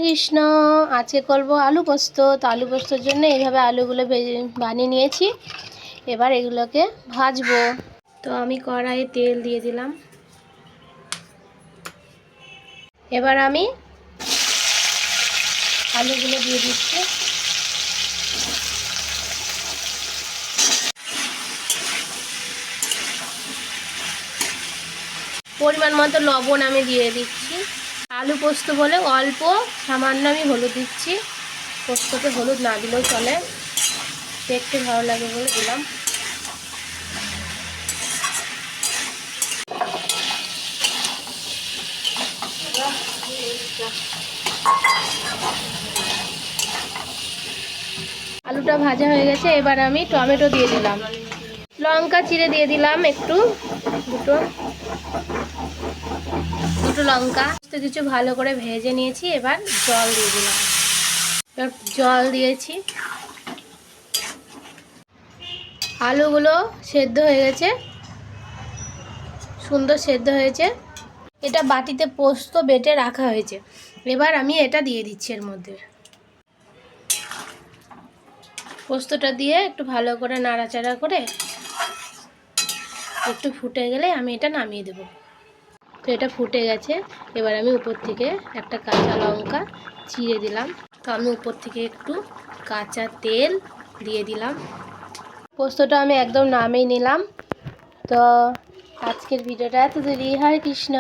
কৃষ্ণ। আজকে করব আলু পোস্ত। তো আলু পোস্তর জন্য এইভাবে আলুগুলো বানিয়ে নিয়েছি। এবার এগুলোকে ভাজবো। তো আমি কড়াইয়ে তেল দিয়ে দিলাম। এবার আমি আলুগুলো দিয়ে দিচ্ছি। পরিমাণ মতো লবণ আমি দিয়ে দিচ্ছি। আলু পোস্ত বলে অল্প সামান্য আমি হলুদ দিচ্ছি। পোস্ততে হলুদ না দিলেও চলে, দেখতে ভালো লাগে বলে দিলাম। আলুটা ভাজা হয়ে গেছে। এবার আমি টমেটো দিয়ে দিলাম, লঙ্কা চিড়ে দিয়ে দিলাম একটু, দুটো লঙ্কা কিছু ভালো করে ভেজে নিয়েছি। এবার জল দিয়ে দিলাম। এবার জল দিয়েছি। আলুগুলো সেদ্ধ হয়ে গেছে, সুন্দর সেদ্ধ হয়েছে। এটা বাটিতে পোস্ত বেটে রাখা হয়েছে। এবার আমি এটা দিয়ে দিচ্ছি এর মধ্যে। পোস্তটা দিয়ে একটু ভালো করে নাড়াচাড়া করে একটু ফুটে গেলে আমি এটা নামিয়ে দেব। তো এটা ফুটে গেছে। এবার আমি উপর থেকে একটা কাঁচা লঙ্কা চিড়ে দিলাম। তো আমি উপর থেকে একটু কাঁচা তেল দিয়ে দিলাম। পোস্তটা আমি একদম নামিয়ে নিলাম। তো আজকের ভিডিওটা এত দেরি। হরে কৃষ্ণ।